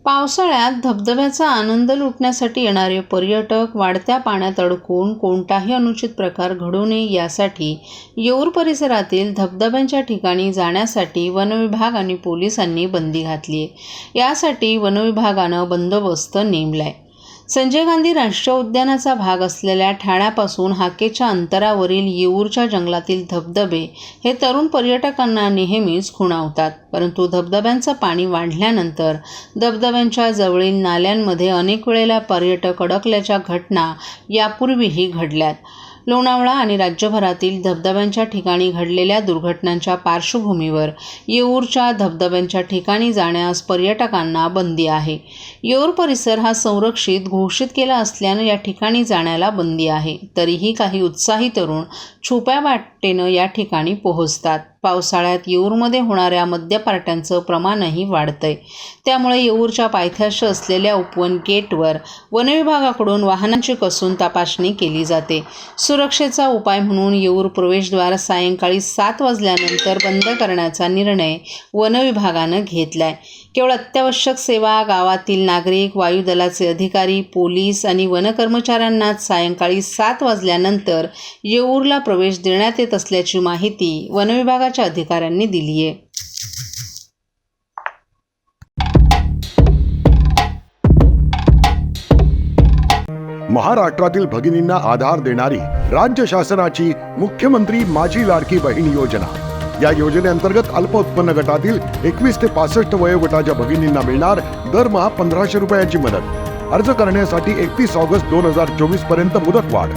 पावसाळ्यात धबधब्याचा आनंद लुटण्यासाठी येणारे पर्यटक वाढत्या पाण्यात अडकून कोणताही अनुचित प्रकार घडू नये यासाठी येऊर परिसरातील धबधब्यांच्या ठिकाणी जाण्यासाठी वनविभाग आणि पोलिसांनी बंदी घातली आहे। यासाठी वनविभागानं बंदोबस्त नेमलाय। संजय गांधी राष्ट्रीय उद्यानाचा भाग असलेल्या ठाण्यापासून हाकेच्या अंतरावरील येऊरच्या जंगलातील धबधबे हे तरुण पर्यटकांना नेहमीच खुणावतात, परंतु धबधब्यांचं पाणी वाढल्यानंतर धबधब्यांच्या जवळील नाल्यांमध्ये अनेक वेळेला पर्यटक अडकल्याच्या घटना यापूर्वीही घडल्यात। लोणावळा आणि राज्यभरातील धबधब्यांच्या ठिकाणी घडलेल्या दुर्घटनांच्या पार्श्वभूमीवर येऊरच्या धबधब्यांच्या ठिकाणी जाण्यास पर्यटकांना बंदी आहे। येऊर परिसर हा संरक्षित घोषित केला असल्यानं या ठिकाणी जाण्याला बंदी आहे। तरीही काही उत्साही तरुण छुप्या वाटेनं या ठिकाणी पोहोचतात। पावसाळ्यात येऊरमध्ये होणाऱ्या मद्यपार्ट्यांचं प्रमाणही वाढतंय, त्यामुळे येऊरच्या पायथ्याशी असलेल्या उपवन गेटवर वनविभागाकडून वाहनांची कसून तपासणी केली जाते। सुरक्षेचा उपाय म्हणून येऊर प्रवेशद्वार सायंकाळी 7 वाजल्यानंतर बंद करण्याचा निर्णय वनविभागानं घेतलाय। केवळ अत्यावश्यक सेवा, गावातील नागरिक, वायुदलाचे अधिकारी, पोलीस आणि वनकर्मचाऱ्यांनाच सायंकाळी 7 वाजल्यानंतर येऊरला प्रवेश देण्यात येत असल्याची माहिती वनविभागाच्या अधिकाऱ्यांनी दिली आहे। महाराष्ट्रातील भगिनींना आधार देणारी राज्य शासनाची मुख्यमंत्री माझी लाडकी बहीण योजना। या योजनेअंतर्गत अल्प उत्पन्न गटातील 21 ते 65 वयोगटाच्या भगिनींना मिळणार दरमहा 1500 रुपयांची मदत। अर्ज करण्यासाठी 31 ऑगस्ट 2024 पर्यंत मुदतवाढ।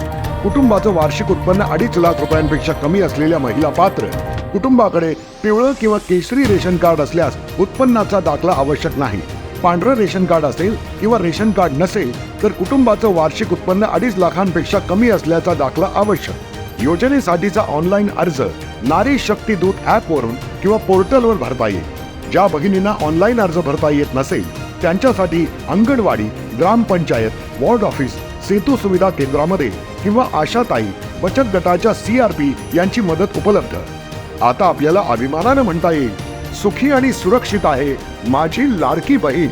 कुटुंबाचं वार्षिक उत्पन्न 2.5 लाख रुपयांपेक्षा कमी असलेल्या महिला पात्र। कुटुंबाकडे पिवळं किंवा केशरी रेशन कार्ड असल्यास उत्पन्नाचा दाखला आवश्यक नाही। पांढरं रेशन कार्ड असेल किंवा रेशन कार्ड नसेल तर कुटुंबाचं वार्षिक उत्पन्न 2.5 लाखांपेक्षा कमी असल्याचा दाखला आवश्यक। योजनेसाठीचा ऑनलाईन अर्ज नारी शक्ती दूत ॲपवरून किंवा पोर्टलवर भरता येईल। ज्या भगिनींना ऑनलाईन अर्ज भरता येत नसेल त्यांच्यासाठी अंगणवाडी, ग्रामपंचायत, वॉर्ड ऑफिस, सेतू सुविधा केंद्रामध्ये किंवा आशाताई बचत गटाच्या CRP यांची मदत उपलब्ध। आता आपल्याला अभिमानानं म्हणता येईल, सुखी आणि सुरक्षित आहे माझी लाडकी बहीण।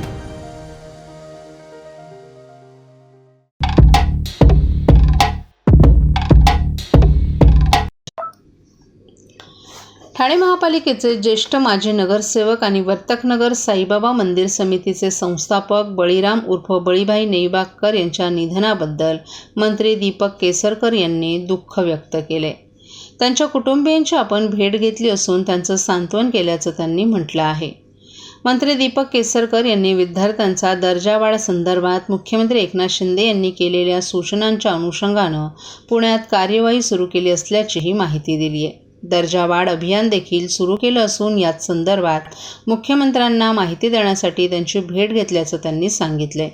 ठाणे महापालिकेचे ज्येष्ठ माजी नगरसेवक आणि वर्तकनगर साईबाबा मंदिर समितीचे संस्थापक बळीराम उर्फ बळीभाई नेईबागकर यांच्या निधनाबद्दल मंत्री दीपक केसरकर यांनी दुःख व्यक्त केले। त्यांच्या कुटुंबियांची आपण भेट घेतली असून त्यांचं सांत्वन केल्याचं त्यांनी म्हटलं आहे। मंत्री दीपक केसरकर यांनी विद्यार्थ्यांचा दर्जावाढ संदर्भात मुख्यमंत्री एकनाथ शिंदे यांनी केलेल्या सूचनांच्या अनुषंगानं पुण्यात कार्यवाही सुरू केली असल्याचीही माहिती दिली आहे। दर्जावाढ अभियान देखील सुरू केलं असून याच संदर्भात मुख्यमंत्र्यांना माहिती देण्यासाठी त्यांची भेट घेतल्याचं त्यांनी सांगितलंय।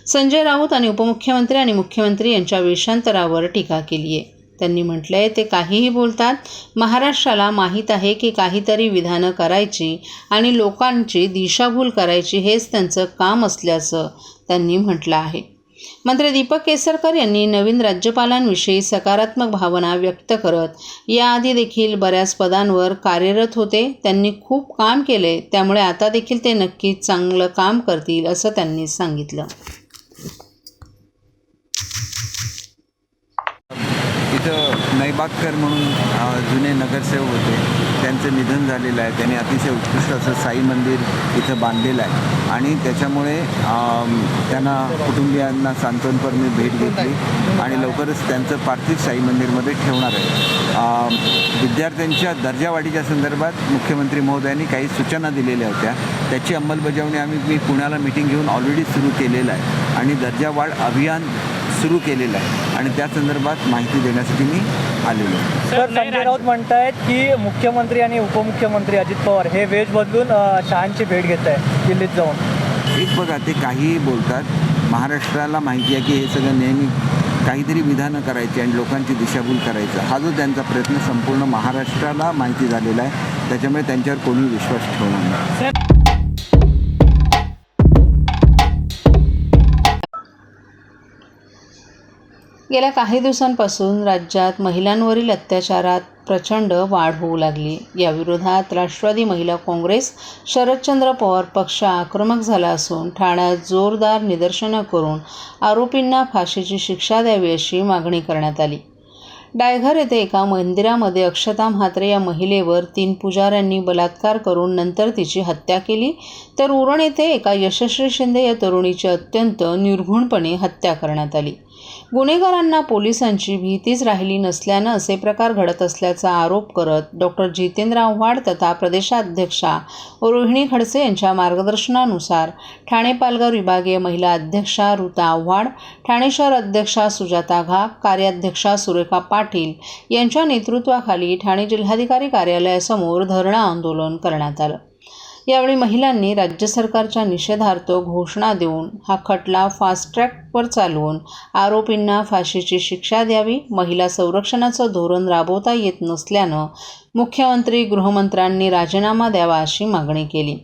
संजय राऊत आणि उपमुख्यमंत्री आणि मुख्यमंत्री यांच्या वेषांतरावर टीका केली आहे। त्यांनी म्हटलंय, ते काहीही बोलतात, महाराष्ट्राला माहीत आहे की काहीतरी विधानं करायची आणि लोकांची दिशाभूल करायची हेच त्यांचं काम असल्याचं त्यांनी म्हटलं आहे। मंत्री दीपक केसरकर यांनी नवीन राज्यपालांविषयी सकारात्मक भावना व्यक्त करत याआधी देखील बऱ्याच पदांवर कार्यरत होते, त्यांनी खूप काम केले, त्यामुळे आता देखील ते नक्कीच चांगलं काम करतील असं त्यांनी सांगितलं। इथं नेईबागकर म्हणून जुने नगरसेवक होते, त्यांचं निधन झालेलं आहे। त्यांनी अतिशय उत्कृष्ट असं साई मंदिर इथं बांधलेलं आहे आणि त्याच्यामुळे त्यांना कुटुंबियांना सांत्वनपर मी भेट घेतली आणि लवकरच त्यांचं पार्थिव साई मंदिरमध्ये ठेवणार आहे। विद्यार्थ्यांच्या दर्जावाढीच्या संदर्भात मुख्यमंत्री महोदयांनी काही सूचना दिलेल्या होत्या, त्याची अंमलबजावणी मी पुण्याला मीटिंग घेऊन ऑलरेडी सुरू केलेलं आहे आणि दर्जावाढ अभियान सुरू केलेलं आहे आणि त्या संदर्भात माहिती देण्यासाठी मी आलेलो आहे। सर, संजय राऊत म्हणतायत की मुख्यमंत्री आणि उपमुख्यमंत्री अजित पवार हे वेश बदलून शहांची भेट घेत आहे दिल्लीत जाऊन। एक बघा, ते काहीही बोलतात, महाराष्ट्राला माहिती आहे की हे सगळं नेहमी काहीतरी विधानं करायची आणि लोकांची दिशाभूल करायचा हा जो त्यांचा प्रयत्न संपूर्ण महाराष्ट्राला माहिती झालेला आहे, त्याच्यामुळे त्यांच्यावर कोणी विश्वास ठेवणार नाही। गेल्या काही दिवसांपासून राज्यात महिलांवरील अत्याचारात प्रचंड वाढ होऊ लागली. याविरोधात राष्ट्रवादी महिला काँग्रेस, शरदचंद्र पवार पक्ष आक्रमक झाला असून ठाण्यात जोरदार निदर्शनं करून आरोपींना फाशीची शिक्षा द्यावी अशी मागणी करण्यात आली. डायघर येथे एका मंदिरामध्ये अक्षता म्हात्रे या महिलेवर 3 पुजाऱ्यांनी बलात्कार करून नंतर तिची हत्या केली, तर उरण येथे एका यशस्वी शिंदे या तरुणीची अत्यंत निर्घृणपणे हत्या करण्यात आली. गुन्हेगारांना पोलिसांची भीतीच राहिली नसल्यानं असे प्रकार घडत असल्याचा आरोप करत डॉक्टर जितेंद्र आव्हाड तथा प्रदेशाध्यक्षा रोहिणी खडसे यांच्या मार्गदर्शनानुसार ठाणे पालघर विभागीय महिला अध्यक्षा ऋता आव्हाड, ठाणे शहर अध्यक्षा सुजाता घाग, कार्याध्यक्षा सुरेखा पाटील यांच्या नेतृत्वाखाली ठाणे जिल्हाधिकारी कार्यालयासमोर धरणं आंदोलन करण्यात आलं. यावेळी महिलांनी राज्य सरकारच्या निषेधार्थ घोषणा देऊन हा खटला फास्ट ट्रॅकवर चालवून आरोपींना फाशीची शिक्षा द्यावी, महिला संरक्षणाचं धोरण राबवता येत नसल्यानं मुख्यमंत्री, गृहमंत्र्यांनी राजीनामा द्यावा अशी मागणी केली.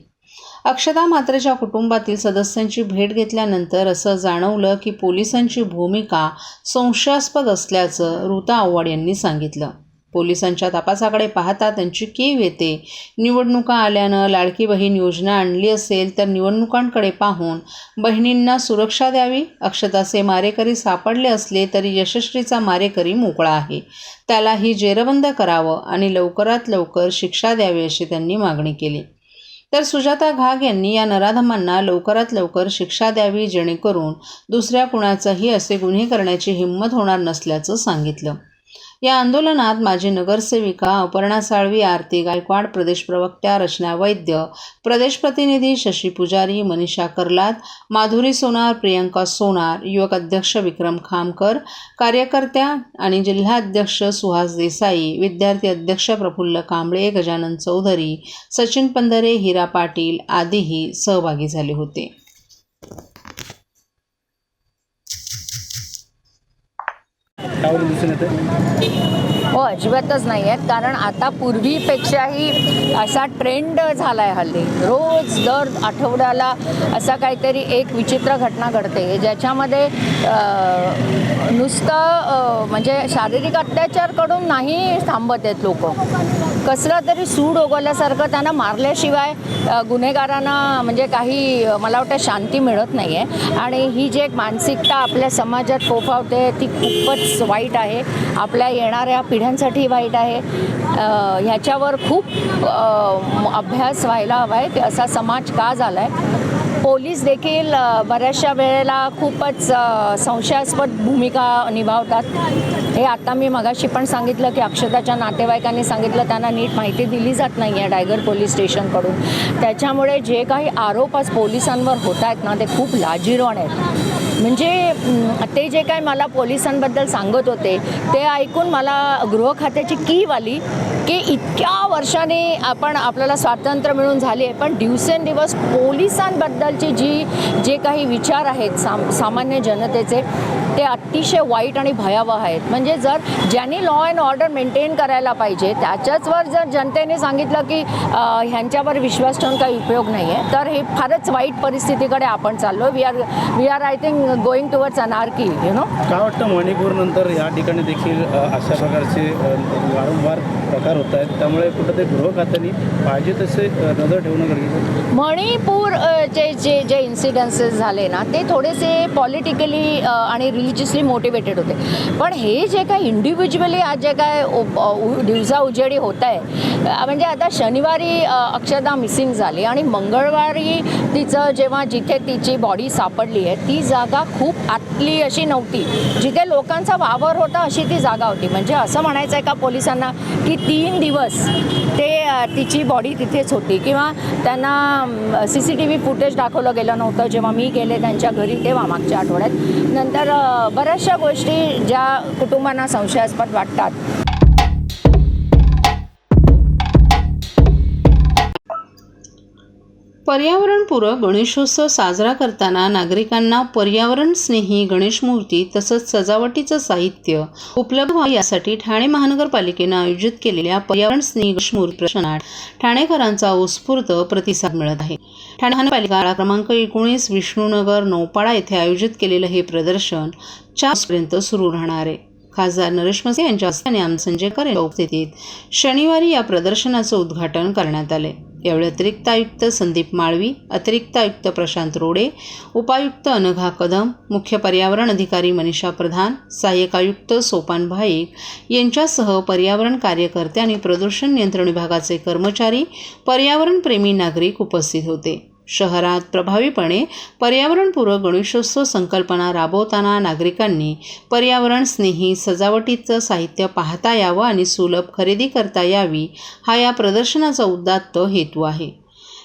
अक्षता म्हात्रेच्या कुटुंबातील सदस्यांची भेट घेतल्यानंतर असं जाणवलं की पोलिसांची भूमिका संशयास्पद असल्याचं ऋता आव्हाड यांनी सांगितलं. पोलिसांच्या तपासाकडे पाहता त्यांची कीव येते. निवडणुका आल्यानं लाडकी बहीण योजना आणली असेल तर निवडणुकांकडे पाहून बहिणींना सुरक्षा द्यावी. अक्षताचे मारेकरी सापडले असले तरी यशस्वीचा मारेकरी मोकळा आहे, त्यालाही जेरबंद करावं आणि लवकरात लवकर शिक्षा द्यावी अशी त्यांनी मागणी केली. तर सुजाता घाग यांनी या नराधमांना लवकरात लवकर शिक्षा द्यावी, जेणेकरून दुसऱ्या कुणाचंही असे गुन्हे करण्याची हिंमत होणार नसल्याचं सांगितलं. या आंदोलनात माजी नगरसेविका अपर्णा साळवी, आरती गायकवाड, प्रदेश प्रवक्त्या रचना वैद्य, प्रदेश प्रतिनिधी शशी पुजारी, मनीषा कर्लाद, माधुरी सोनार, प्रियंका सोनार, युवक अध्यक्ष विक्रम खामकर, कार्यकर्त्या आणि जिल्हा अध्यक्ष सुहास देसाई, विद्यार्थी अध्यक्ष प्रफुल्ल कांबळे, गजानन चौधरी, सचिन पंधरे, हिरा पाटील आदीही सहभागी झाले होते. हो, अजिबातच नाही आहेत. कारण आता पूर्वीपेक्षाही असा ट्रेंड झाला आहे हल्ली. रोज दर आठवड्याला असा काहीतरी एक विचित्र घटना घडते ज्याच्यामध्ये नुसतं म्हणजे शारीरिक अत्याचारकडून नाही थांबत आहेत लोक. कसलं तरी सूड ओघवल्यासारखं त्यांना मारल्याशिवाय गुन्हेगारांना म्हणजे काही मला वाटतं शांती मिळत नाही आहे. आणि ही जी एक मानसिकता आपल्या समाजात फोफावते ती खूपच वाईट आहे, आपल्या येणाऱ्या पिढ्यांसाठी वाईट आहे. ह्याच्यावर खूप अभ्यास व्हायला हवा आहे की असा समाज का झाला आहे. पोलीस देखील बऱ्याचशा वेळेला खूपच संशयास्पद भूमिका निभावतात. हे आता मी मगाशी पण सांगितलं की अक्षताच्या नातेवाईकांनी सांगितलं त्यांना नीट माहिती दिली जात नाही आहे डायगर पोलीस स्टेशनकडून. त्याच्यामुळे जे काही आरोप आज पोलिसांवर होत आहेत ना ते खूप लाजिरवाणे आहेत. म्हणजे ते जे काय मला पोलिसांबद्दल सांगत होते ते ऐकून मला गृह खात्याची कीव आली की इतक्या वर्षांनी आपल्याला स्वातंत्र्य मिळून झाले आहे, पण दिवसेंदिवस पोलिसांबद्दलचे जे काही विचार आहेत सामान्य जनतेचे ते अतिशय वाईट आणि भयावह आहेत. म्हणजे जर ज्यांनी लॉ अँड ऑर्डर मेंटेन करायला पाहिजे त्याच्याचवर जर जनतेने सांगितलं की ह्यांच्यावर विश्वास ठेवून काही उपयोग नाही आहे, तर हे फारच वाईट परिस्थितीकडे आपण चाललो. We are I think going towards anarchy. You know, काय वाटतं मणिपूरनंतर या ठिकाणी देखील अशा प्रकारचे वारंवार प्रकार होत आहेत, त्यामुळे कुठं ते गृह खात्याने पाहिजे तसे नजर ठेवणं गरजेचं. मणिपूरचे जे इन्सिडन्सेस झाले ना ते थोडेसे पॉलिटिकली आणि रिलिजियसली मोटिवेटेड होते. पण हे जे काही इंडिव्हिज्युअली आज जे काय दिवसा उजेडी होत आहे, म्हणजे आता शनिवारी अक्षता मिसिंग झाली आणि मंगळवारी तिचं जेव्हा जिथे तिची बॉडी सापडली आहे ती जागा खूप आतली अशी नव्हती, जिथे लोकांचा वावर होता अशी ती जागा होती. म्हणजे असं म्हणायचं आहे का पोलिसांना की 3 दिवस ते तिची बॉडी तिथेच होती, किंवा त्यांना CCTV फुटेज दाखवलं गेलं नव्हतं जेव्हा मी गेले त्यांच्या घरी तेव्हा मागच्या आठवड्यात. नंतर बऱ्याचशा गोष्टी ज्या कुटुंबांना संशयास्पद वाटतात. पर्यावरणपूरक गणेशोत्सव साजरा करताना नागरिकांना पर्यावरण स्नेही गणेश मूर्ती तसंच सजावटीचं साहित्य उपलब्ध व्हावं यासाठी ठाणे महानगरपालिकेनं आयोजित केलेल्या पर्यावरण स्नेही गणेश मूर्ती प्रदर्शनात ठाणेकरांचा उत्स्फूर्त प्रतिसाद मिळत आहे. ठाणे महानगरपालिका क्रमांक 19 विष्णुनगर नौपाडा येथे आयोजित केलेलं हे प्रदर्शन 4 पर्यंत सुरू राहणार आहे. खासदार नरेश म्हस्के यांच्या हस्ते आणि आमदार संजय कर यांच्या उपस्थितीत शनिवारी या प्रदर्शनाचं उद्घाटन करण्यात आले. यावेळी अतिरिक्त आयुक्त संदीप माळवी, अतिरिक्त आयुक्त प्रशांत रोडे, उपायुक्त अनघा कदम, मुख्य पर्यावरण अधिकारी मनीषा प्रधान, सहाय्यक आयुक्त सोपान भाईक यांच्यासह पर्यावरण कार्यकर्ते आणि प्रदूषण नियंत्रण विभागाचे कर्मचारी, पर्यावरणप्रेमी नागरिक उपस्थित होते. शहरात प्रभावीपणे पर्यावरणपूरक गणेशोत्सव संकल्पना राबवताना नागरिकांनी पर्यावरण स्नेही सजावटीचं साहित्य पाहता यावं आणि सुलभ खरेदी करता यावी हा या प्रदर्शनाचा उदात्त हेतू आहे.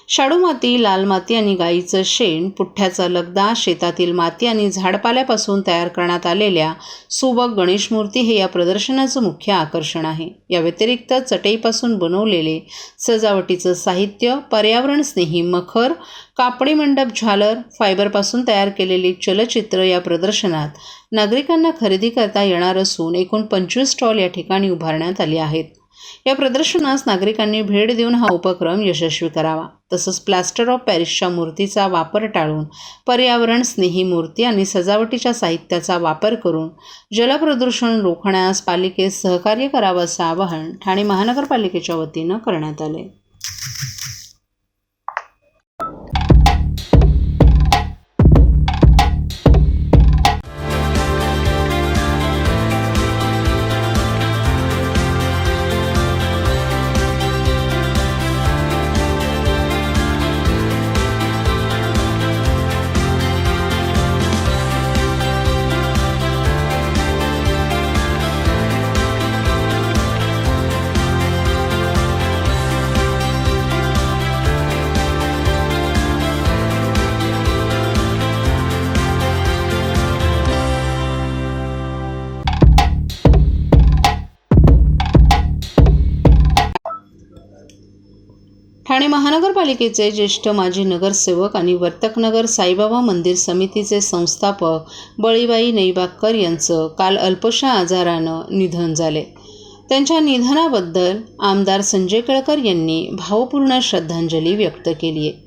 शाडू माती, लाल माती आणि गाईचं शेण, पुठ्ठ्याचा लगदा, शेतातील माती आणि झाडपाल्यापासून तयार करण्यात आलेल्या सुबक गणेश मूर्ती हे या प्रदर्शनाचं मुख्य आकर्षण आहे. या व्यतिरिक्त चटईपासून बनवलेले सजावटीचं साहित्य, पर्यावरण स्नेही मखर, कापडी मंडप झालर, फायबरपासून तयार केलेली चलचित्र या प्रदर्शनात नागरिकांना खरेदी करता येणार असून एकूण 25 स्टॉल या ठिकाणी उभारण्यात आले आहेत. या प्रदर्शनास नागरिकांनी भेट देऊन हा उपक्रम यशस्वी करावा. तसंच प्लास्टर ऑफ पॅरिसच्या मूर्तीचा वापर टाळून पर्यावरण स्नेही मूर्ती आणि सजावटीच्या साहित्याचा वापर करून जलप्रदूषण रोखण्यास पालिकेस सहकार्य करावं असं आवाहन ठाणे महानगरपालिकेच्या वतीनं करण्यात आले. ठाणे महानगरपालिकेचे ज्येष्ठ माजी नगरसेवक आणि वर्तकनगर साईबाबा मंदिर समितीचे संस्थापक बळीबाई नैबागकर यांचं काल अल्पशा आजारानं निधन झाले. त्यांच्या निधनाबद्दल आमदार संजय केळकर यांनी भावपूर्ण श्रद्धांजली व्यक्त केली आहे.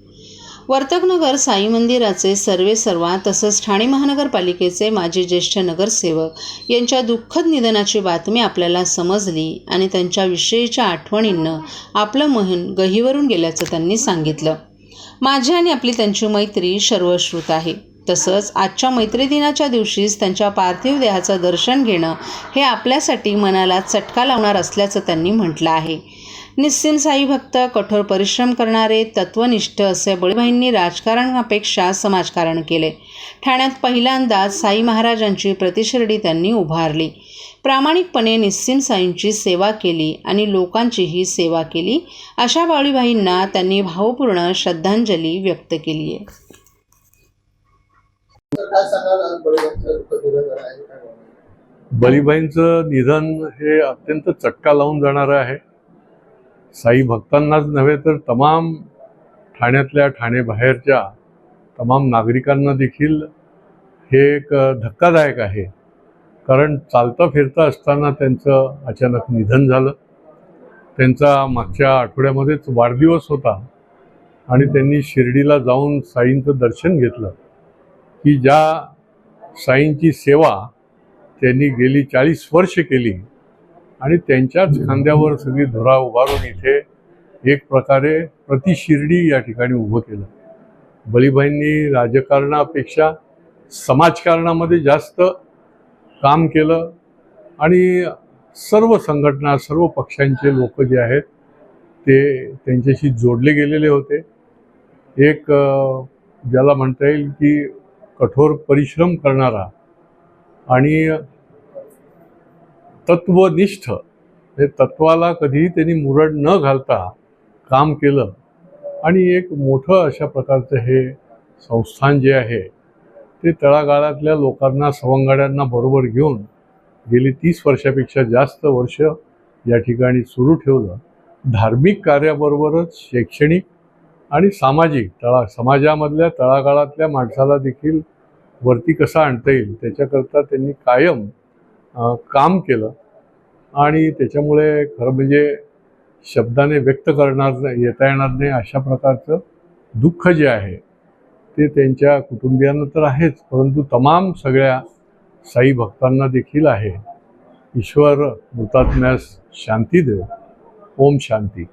वर्तकनगर साई मंदिराचे सर्वेसर्वा तसंच ठाणे महानगरपालिकेचे माजी ज्येष्ठ नगरसेवक यांच्या दुःखद निधनाची बातमी आपल्याला समजली आणि त्यांच्याविषयीच्या आठवणींनं आपलं मन गहिवरून गेल्याचं त्यांनी सांगितलं. माझी आणि आपली त्यांची मैत्री सर्वश्रुत आहे. तसंच आजच्या मैत्री दिनाच्या दिवशीच त्यांच्या पार्थिव देहाचं दर्शन घेणं हे आपल्यासाठी मनाला चटका लावणार असल्याचं त्यांनी म्हटलं आहे. निस्सीम साई भक्त, कठोर परिश्रम करणारे, तत्वनिष्ठ असे बळीबाईंनी राजकारणापेक्षा समाजकारण केले. ठाण्यात पहिल्यांदाच साई महाराजांची प्रतिशिर्डी त्यांनी उभारली. प्रामाणिकपणे निस्सीम साईंची सेवा केली आणि लोकांचीही सेवा केली. अशा बळीबाईंना त्यांनी भावपूर्ण श्रद्धांजली व्यक्त केली आहे. बळीबाईंचं निधन हे अत्यंत चटका लावून जाणारं आहे. साई भक्तांनाच नव्हे तर तमाम ठाण्यातल्या, ठाणेबाहेरच्या तमाम नागरिकांना देखील हे एक धक्कादायक आहे. कारण चालता फिरता असताना त्यांचं अचानक निधन झालं. त्यांचा मागच्या आठवड्यामध्येच वाढदिवस होता आणि त्यांनी शिर्डीला जाऊन साईंचं दर्शन घेतलं की ज्या साईंची सेवा त्यांनी गेली 40 वर्ष केली आणि त्यांच्याच खांद्यावर सगळी धुरा उभारून इथे एक प्रकारे प्रतिशिर्डी या ठिकाणी उभं केलं. बळीबाईंनी राजकारणापेक्षा समाजकारणामध्ये जास्त काम केलं आणि सर्व संघटना, सर्व पक्षांचे लोक जे आहेत ते त्यांच्याशी जोडले गेलेले होते. एक ज्याला म्हणता येईल की कठोर परिश्रम करणारा आणि तत्वनिष्ठ, हे तत्वाला कधीही त्यांनी मुरड न घालता काम केलं आणि एक मोठं अशा प्रकारचं हे संस्थान जे आहे ते तळागाळातल्या लोकांना, सवंगड्यांना बरोबर घेऊन गेली 30 वर्षापेक्षा जास्त वर्ष या ठिकाणी सुरू ठेवलं. धार्मिक कार्याबरोबरच शैक्षणिक आणि सामाजिक समाजामधल्या तळागाळातल्या माणसाला देखील वरती कसं आणता येईल त्याच्याकरता त्यांनी कायम काम केलं. आणि त्याच्यामुळे खरं म्हणजे शब्दाने व्यक्त येता येणार नाही अशा प्रकारचं दुःख जे आहे ते त्यांच्या कुटुंबियांना तर आहेच, परंतु तमाम सगळ्या साई भक्तांना देखील आहे. ईश्वर मृतात्म्यास शांती देव. ओम शांती.